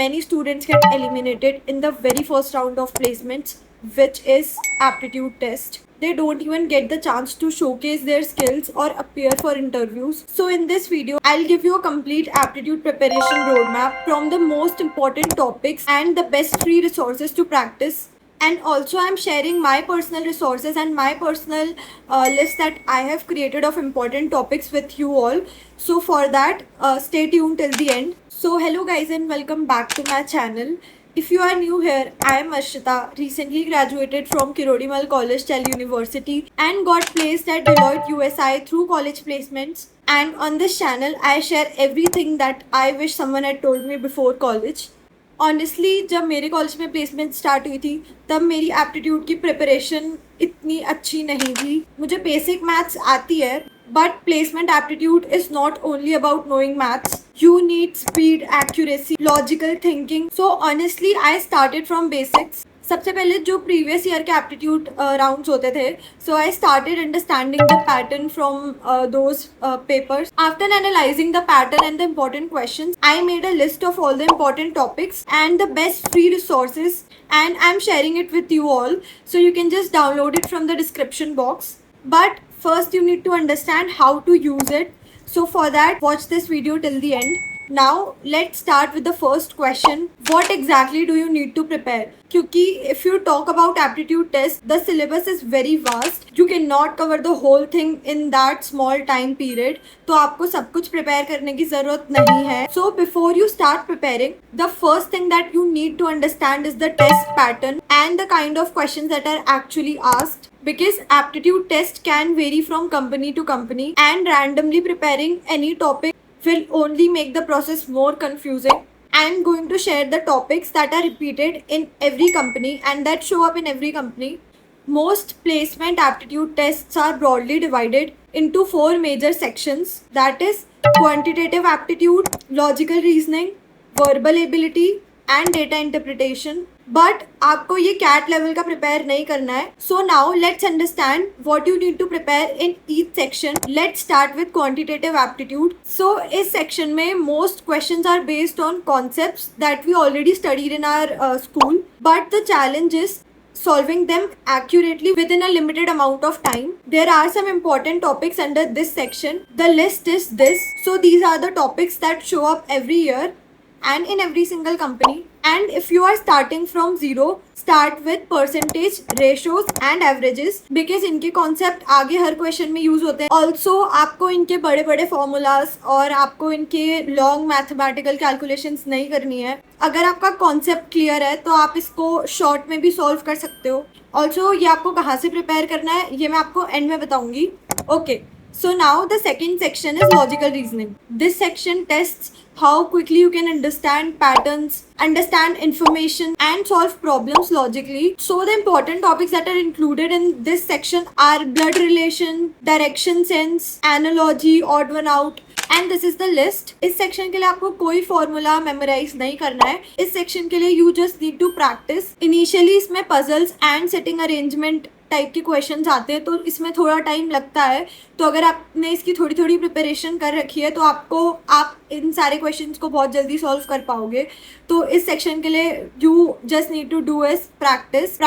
many students get eliminated in the very first round of placements, which is aptitude test. They don't even get the chance to showcase their skills or appear for interviews. So in this video, I'll give you a complete aptitude preparation roadmap from the most important topics and the best free resources to practice. And also I'm sharing my personal resources and my personal list that I have created of important topics with you all. So for that, stay tuned till the end. So hello guys and welcome back to my channel. If you are new here, I am Arshita, recently graduated from Kirodimal College, Delhi University and got placed at Deloitte USI through college placements. And on this channel, I share everything that I wish someone had told me before college. Honestly जब मेरे college में placement start हुई थी तब मेरी aptitude की preparation इतनी अच्छी नहीं थी. मुझे बेसिक मैथ्स आती है but placement aptitude is not only about knowing maths. You need speed, accuracy, logical thinking. So honestly, I started from basics. सबसे पहले जो प्रीवियस ईयर के एप्टीट्यूड राउंड्स होते थे, so I started understanding the pattern from those papers. After analysing the pattern and the important questions, I made a list of all the important topics and the best free resources and I'm sharing it with you all, so you can just download it from the description box. But first you need to understand how to use it. So for that, watch this video till the end. Now let's start with the first question. What exactly do you need to prepare? क्योंकि if you talk about aptitude test, the syllabus is very vast. You cannot cover the whole thing in that small time period. तो आपको सब कुछ prepare करने की ज़रूरत नहीं है. So before you start preparing, the first thing that you need to understand is the test pattern and the kind of questions that are actually asked. Because aptitude test can vary from company to company and randomly preparing any topic will only make the process more confusing. I'm going to share the topics that are repeated in every company and that show up in every company. Most placement aptitude tests are broadly divided into 4 major sections. That is quantitative aptitude, logical reasoning, verbal ability and data interpretation. But आपको ये CAT level का prepare नहीं करना है. So now let's understand what you need to prepare in each section. Let's start with quantitative aptitude. So इस section में most questions are based on concepts that we already studied in our school, but the challenge is solving them accurately within a limited amount of time. There are some important topics under this section. The list is this. So these are the topics that show up every year and in every single company. And if you are starting from zero, start with percentage, ratios and averages because इनके concept आगे हर question में use होते हैं. Also आपको इनके बड़े बड़े formulas और आपको इनके long mathematical calculations नहीं करनी है. अगर आपका concept clear है तो आप इसको short में भी solve कर सकते हो. Also ये आपको कहाँ से prepare करना है ये मैं आपको end में बताऊँगी. Okay. So now the second section is logical reasoning. This section tests how quickly you can understand patterns, understand information and solve problems logically. So the important topics that are included in this section are blood relation, direction sense, analogy, odd one out. And this is the list. इस section के लिए आपको कोई formula memorise नहीं करना है. इस section के लिए you just need to practice. Initially इसमें puzzles and seating arrangement type के क्वेश्चंस आते हैं तो इसमें थोड़ा टाइम लगता है. तो अगर आपने इसकी थोड़ी थोड़ी प्रिपरेशन कर रखी है तो आप इन सारे क्वेश्चंस को बहुत जल्दी सॉल्व कर पाओगे. तो इस सेक्शन के लिए you just need to do is practice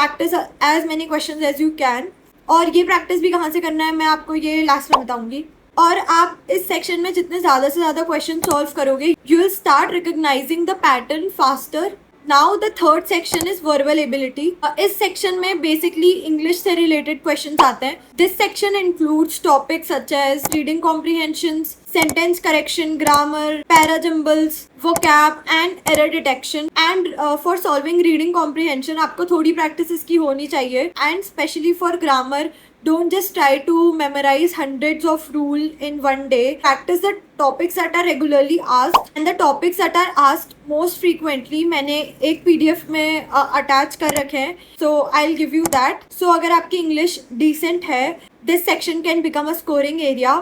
as many questions as you can. और ये प्रैक्टिस भी कहाँ से करना है मैं आपको ये लास्ट में बताऊंगी. और आप इस सेक्शन में जितने ज़्यादा से ज़्यादा क्वेश्चन सॉल्व करोगे you will start recognising the pattern faster. Now the third section is verbal ability. इस सेक्शन में बेसिकली इंग्लिश से रिलेटेड क्वेश्चंस आते हैं. This section includes topics such as reading comprehensions, sentence correction, grammar, parajumbles, vocab and error detection. And for solving reading comprehension आपको थोड़ी practice इसकी होनी चाहिए. And especially for grammar, don't just try to memorize hundreds of rule in one day. Practice the topics that are regularly asked and the topics that are asked most frequently. मैंने एक PDF में attach कर रखे हैं. So I'll give you that. So अगर आपकी English decent है, this section can become a scoring area,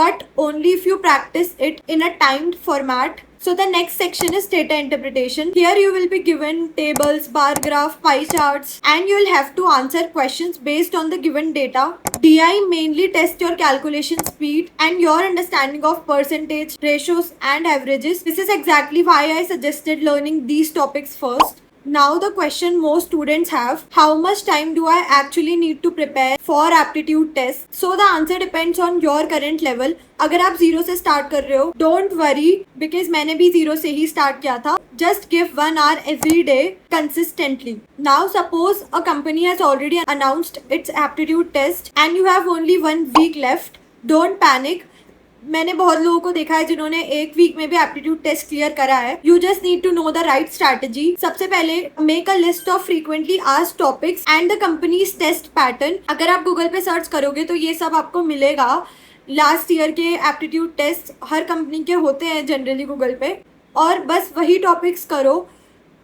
but only if you practice it in a timed format. So the next section is data interpretation. Here you will be given tables, bar graph, pie charts, and you will have to answer questions based on the given data. DI mainly tests your calculation speed and your understanding of percentage, ratios, and averages. This is exactly why I suggested learning these topics first. Now the question most students have, how much time do I actually need to prepare for aptitude test? So the answer depends on your current level. अगर आप zero से start कर रहे हो, don't worry, because मैंने भी zero से ही start किया था. Just give 1 hour every day consistently. Now suppose a company has already announced its aptitude test and you have only 1 week left. Don't panic. मैंने बहुत लोगों को देखा है जिन्होंने एक वीक में भी एप्टीट्यूड टेस्ट क्लियर करा है. You just need to know the right strategy. सबसे पहले make a list of frequently asked topics and the companies test pattern. अगर आप गूगल पे सर्च करोगे तो ये सब आपको मिलेगा. लास्ट ईयर के एप्टीट्यूड टेस्ट हर कंपनी के होते हैं जनरली गूगल पे, और बस वही टॉपिक्स करो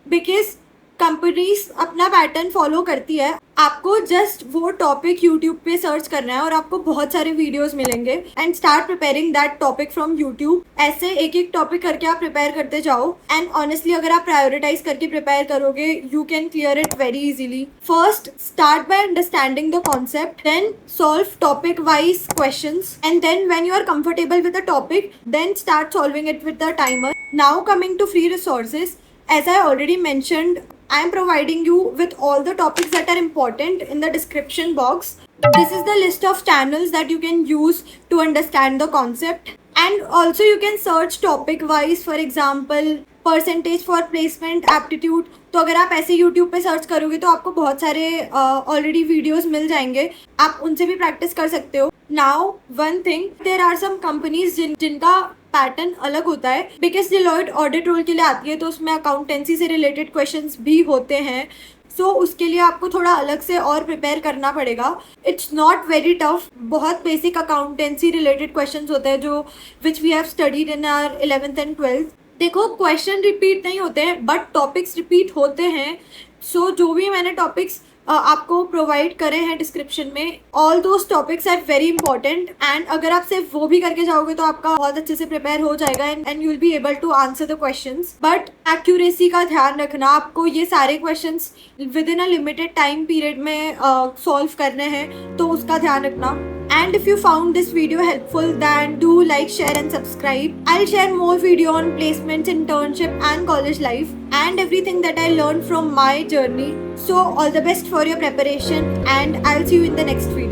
बिकॉज कंपनीज अपना पैटर्न फॉलो करती है. आपको जस्ट वो टॉपिक यूट्यूब पे सर्च करना है और आपको बहुत सारे वीडियोस मिलेंगे and start preparing that topic from YouTube. ऐसे एक एक टॉपिक करके आप प्रिपेयर करते जाओ एंड ऑनेस्टली अगर आप प्रायोरिटाइज करके प्रिपेयर करोगे you can clear it very easily. First start by understanding the concept, then solve topic wise questions, and then when you are comfortable with the topic then start solving it with the timer. Now coming to free resources, as I already mentioned, I am providing you with all the topics that are important in the description box. This is the list of channels that you can use to understand the concept. And also you can search topic wise, for example, percentage for placement, aptitude. तो अगर आप ऐसे YouTube पे search करोगे तो आपको बहुत सारे ऑलरेडी वीडियोस मिल जाएंगे, आप उनसे भी प्रैक्टिस कर सकते हो. Now one thing, there are some companies जिनका पैटर्न अलग होता है, बिकॉज डिलॉयट ऑडिट रोल के लिए आती है तो उसमें अकाउंटेंसी से रिलेटेड क्वेश्चंस भी होते हैं. सो उसके लिए आपको थोड़ा अलग से और प्रिपेयर करना पड़ेगा. It's not very tough. बहुत बेसिक अकाउंटेंसी रिलेटेड क्वेश्चंस होते हैं जो which we have studied in our 11th and 12th. देखो क्वेश्चन रिपीट नहीं होते हैं बट टॉपिक्स रिपीट होते हैं. सो जो भी मैंने टॉपिक्स आपको प्रोवाइड करे हैं डिस्क्रिप्शन में, all those topics are very important. And अगर आप सिर्फ वो भी करके जाओगे तो आपका बहुत अच्छे से प्रिपेयर हो जाएगा and you will be able to answer the questions. But accuracy का ध्यान रखना, आपको ये सारे questions within a limited time period में सॉल्व करने हैं, तो उसका ध्यान रखना. And if you found this video helpful, then do like, share and subscribe. I'll share more video on placements, internship and college life and everything that I learned from my journey. So all the best for your preparation and I'll see you in the next video.